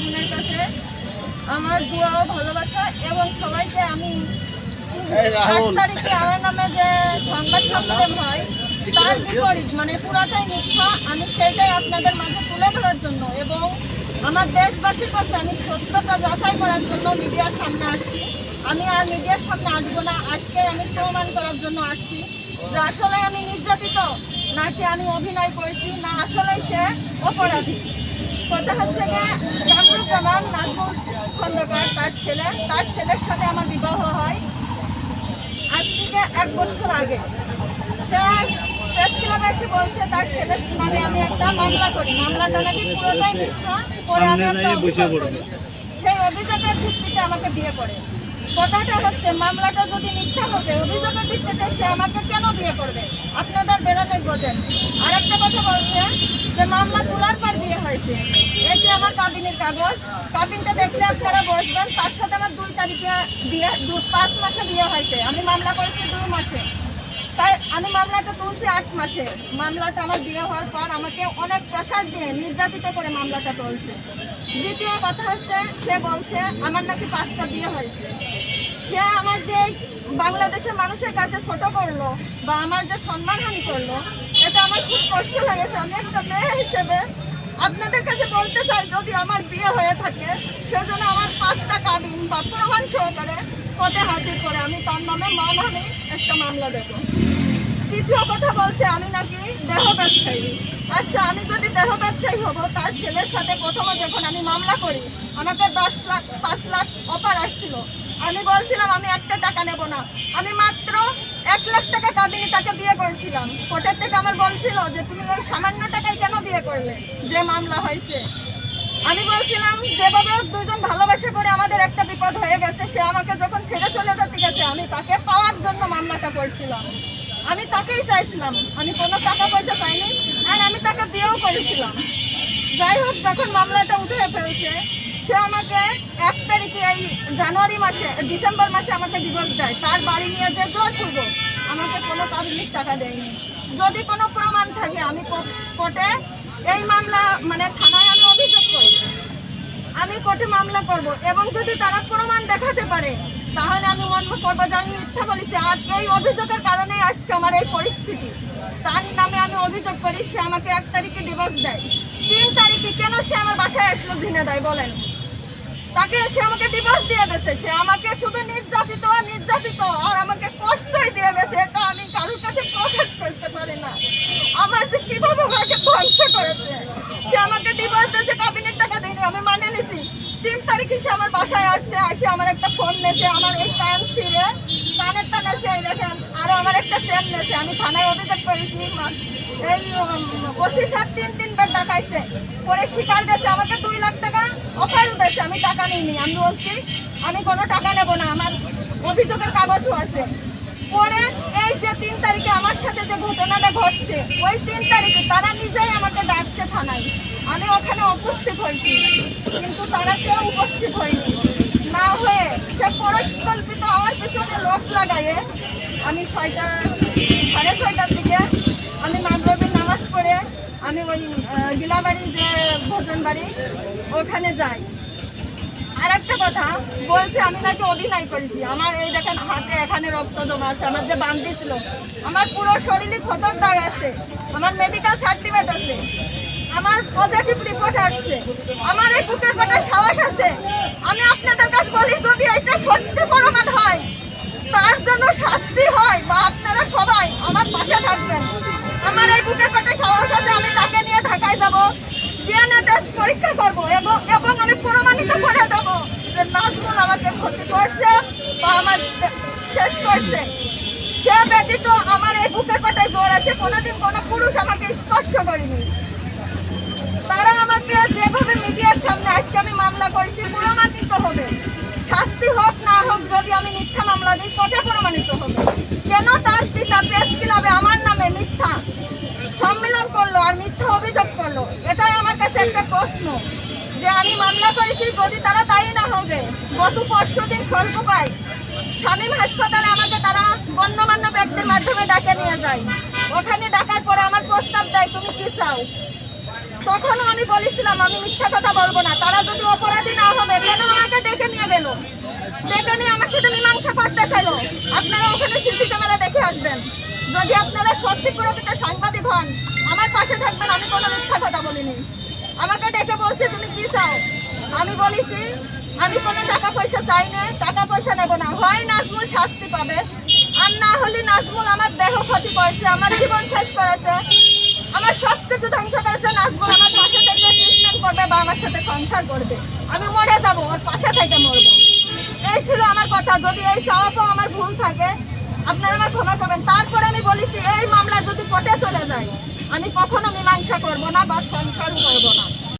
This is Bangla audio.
মনের কাছে আমার দোয়া ও ভালোবাসা এবং সবাইকে আমি 8 তারিখে আমার নামে যে সংবাদ সম্মেলন হয় তার বিপরীত মানে পুরাটাই মিথ্যা, আমি সেটাই আপনাদের মাঝে তুলে ধরার জন্য এবং আমার দেশবাসীর কাছে আমি সত্যতা যাচাই করার জন্য মিডিয়ার সামনে আসছি। আমি আর মিডিয়ার সামনে আসবো না, আজকে আমি প্রমাণ করার জন্য আসছি যে আসলে আমি নির্যাতিত নাকি আমি অভিনয় করেছি, না আসলে সে অপরাধী। কথা হচ্ছে যে কামরুজ্জামান নাজমুল খন্দকার তার ছেলের সাথে আমার বিবাহ হয় আজ থেকে 1 বছর আগে। সে প্রেস ক্লাবে এসে বলছে তার ছেলের নামে আমি একটা মামলা করি, মামলাটা নাকি পুরোটাই মিথ্যা, পরে আমি একটা অভিযোগ করি। সেই অভিযোগের ভিত্তিতে আমাকে বিয়ে করে। কথাটা হচ্ছে মামলাটা যদি মিথ্যা হতে অভিযোগের ভিত্তিতে সে আমাকে কেন বিয়ে করবে, আপনাদের বেরোনে বোঝেন। আর একটা কথা বলছে যে মামলা তোলার পর বিয়ে হয়েছে। এটি আমার কাবিনের কাগজ, কাবিনটা দেখলে আপনারা বসবেন। তার সাথে আমার 2 তারিখে বিয়ে, 5 মাসে বিয়ে হয়েছে। আমি মামলা করেছি 2 মাসে, তাই আমি মামলাটা তুলছি 8 মাসে। মামলাটা আমার বিয়ে হওয়ার পর আমাকে অনেক প্রেশার দিয়ে নির্যাতিত করে মামলাটা তুলছে। দ্বিতীয় কথা হচ্ছে সে বলছে আমার নাকি 5টা বিয়ে হয়েছে। সে আমার যে বাংলাদেশের মানুষের কাছে ছোট করলো বা আমার যে সম্মানহানি করলো, এটা আমার খুব কষ্ট লাগেছে। আমি একটা মেয়ে হিসেবে আপনাদের কাছে বলতে চাই, যদি আমার বিয়ে হয়ে থাকে সেজন্য আমার 5টা কাবিন বা প্রমাণ সহকারে কোর্টে হাজির করে আমি তার নামে মানহানি একটা মামলা দেবো। তৃতীয় কথা বলছে আমি নাকি দেহ ব্যবসায়ী। আচ্ছা, আমি যদি দেহ ব্যবসায়ী হবো, তার ছেলের সাথে প্রথমে যখন আমি মামলা করি আমাকে 10 লাখ 5 লাখ অফার আসছিল। আমি বলছিলাম আমি একটা টাকা নেব না, আমি মাত্র 1 লাখ টাকা কাবিনে তাকে বিয়ে করেছিলাম। কোর্টের থেকে আমার বলছিল যে তুমি এই সামান্য টাকায় কেন বিয়ে করলে, যে মামলা হয়েছে। আমি বলছিলাম যেভাবে 2জন ভালোবাসা করে আমাদের একটা বিপদ হয়ে গেছে, সে আমাকে যখন ছেড়ে চলে যেতে গেছে আমি তাকে পাওয়ার জন্য মামলাটা করছিলাম। আমি তাকেই চাইছিলাম, আমি কোনো টাকা পয়সা চাইনি, আর আমি তাকে বিয়েও করেছিলাম। যাই হোক, যখন মামলাটা উঠে ফেলছে, সে আমাকে 1 তারিখে এই ডিসেম্বর মাসে আমাকে ডিভোর্স দেয়। তার বাড়ি নিয়ে যে জোর করবো, আমাকে কোনো পাবলিক টাকা দেয়নি। যদি কোনো প্রমাণ থাকে আমি কোর্টে এই মামলা মানে থানায় আমি অভিযোগ করি, আমি কোর্টে মামলা করব এবং যদি তারা প্রমাণ দেখাতে পারে তাহলে আমি মনে করবো যে আমি মিথ্যা বলেছি। আর এই অভিযোগের কারণে আজকে আমার এই পরিস্থিতি। তার নামে আমি অভিযোগ করি, সে আমাকে 1 তারিখে ডিভোর্স দেয়। 3 তারিখে কেন সে আমার বাসায় আসলো ঝিনাইদহে বলেন? তাকে সে আমাকে ডিভোর্স দিয়ে গেছে। সে আমাকে শুধু নির্যাতিত আর আমাকে কষ্টই দিয়ে গেছে। এটা আমি কারোর কাছে প্রকাশ করতে পারি না। আমার যে কিভাবে আমাকে ধ্বংস করেছে। সে আমাকে ডিভোর্স দিয়েছে, কাবিনের টাকা দেয়নি, আমি মানে নিছি। 3 তারিখে সে আমার বাসায় আসছে, আসে আমার একটা ফোন নেছে, আমার এই কান ছিঁড়ে কানেরটা নেছে, এই দেখেন, আরো আমার একটা সেল নেছে। আমি থানায় অভিযোগ করেছি। এই ওসি স্যার 3 বার ডাকাইছে, পরে স্বীকার গেছে। আমাকে 2 লাখ টাকা অফারও দিয়েছে, আমি টাকা নিইনি। আমি বলছি আমি কোনো টাকা নেব না, আমার অভিযোগের কাগজও আছে। পরে এই যে 3 তারিখে আমার সাথে যে ঘটনাটা ঘটছে, ওই 3 তারিখে তারা নিজেই আমাকে ডাকছে থানায়। আমি ওখানে উপস্থিত হয়েছি, কিন্তু তারা কেউ উপস্থিত হয়নি। না হয়ে সে পরিকল্পিত আমার পিছনে লোক লাগায়ে আমি 6:30 6:30 দিকে আমি মাগরিবের নামাজ পড়ে আমি ওই গিলাবাড়ি যে ভোজন বাড়ি ওখানে যাই। আর একটা কথা বলছে আমি নাকি অভিনয় করেছি। আমার এই দেখেন হাতে এখানে রক্ত জমা আছে, আমার যে বান্দি ছিল, আমার পুরো শরীরে ক্ষতর দাগ আছে, আমার মেডিকেল সার্টিফিকেট আছে, আমার পজিটিভ রিপোর্ট আসছে, আমার এই বুকের পাটা সাহস আছে। আমি আপনাদের কাছে বলি, যদি এটা সত্যি প্রমাণ হয়, তার জন্য শাস্তি হয়, বা আপনারা সবাই আমার পাশে থাকবেন। আমার এই বুকের পাটা সাহস আছে, আমি তাকে নিয়ে ঢাকায় যাব, ডিএনএ টেস্ট পরীক্ষা করবো এবং আমি প্রমাণিত করে দেবো যে নাজমুল আমাকে ক্ষতি করছে বা আমার শেষ করছে। সে ব্যতীত আমার এই বুকের পাটায় জোর আছে, কোনোদিন কোনো পুরুষ আমাকে স্পর্শ করেনি। তারা আমাকে যেভাবে মিডিয়ার সামনে আজকে আমি মামলা করেছি প্রমাণিত হবে, শাস্তি হোক না হোক, যদি আমি মিথ্যা মামলা দিই কোর্টে প্রমাণিত হবে। কেন তার পিতা প্রেস ক্লাবে আমার নামে মিথ্যা সম্মেলন করলো আর মিথ্যা অভিযোগ করলো? এটাই আমার কাছে একটা প্রশ্ন, যে আমি মামলা করেছি যদি তারা দায়ী না হবে। গত 5 দিন স্বল্প পাই শামীম হাসপাতালে আমাকে তারা গণ্যমান্য ব্যক্তির মাধ্যমে ডাকে নিয়ে যায়। ওখানে ডাকার পরে আমার প্রস্তাব দেয় তুমি কি চাও। তখনও আমি বলেছিলাম আমি মিথ্যা কথা বলবো না, তারা যদি অপরাধী না হবে কেন আমাকে ডেকে নিয়ে গেল, ডেকে নিয়ে আমার সাথে মীমাংসা করতে চাইলো। আপনারা ওখানে সিসি ক্যামেরা দেখে আসবেন। যদি আপনারা সত্যি প্রকৃত সাংবাদিক হন আমার পাশে থাকবেন, আমি কোনো মিথ্যা কথা বলিনি। আমাকে ডেকে বলছে তুমি কি চাও, আমি বলেছি আমি কোনো টাকা পয়সা চাই না, টাকা পয়সা নেব না, হয় নাজমুল শাস্তি পাবে আর না হলে নাজমুল আমার দেহ ক্ষতি করেছে, আমার জীবন শেষ করেছে, আমার সব কিছু ধ্বংস করেছে। নাজমুল আমার পাশে থেকে ট্রিটমেন্ট করবে বা আমার সাথে সংসার করবে, আমি মরে যাবো, ওর পাশে থেকে মরবো। এই ছিল আমার কথা। যদি এই চাওয়া আমার ভুল থাকে আপনারা আমার ক্ষমা করবেন। তারপরে আমি বলেছি এই মামলা যদি কোর্টে চলে যায় আমি কখনো মীমাংসা করবো না বা সংসারও করবো না।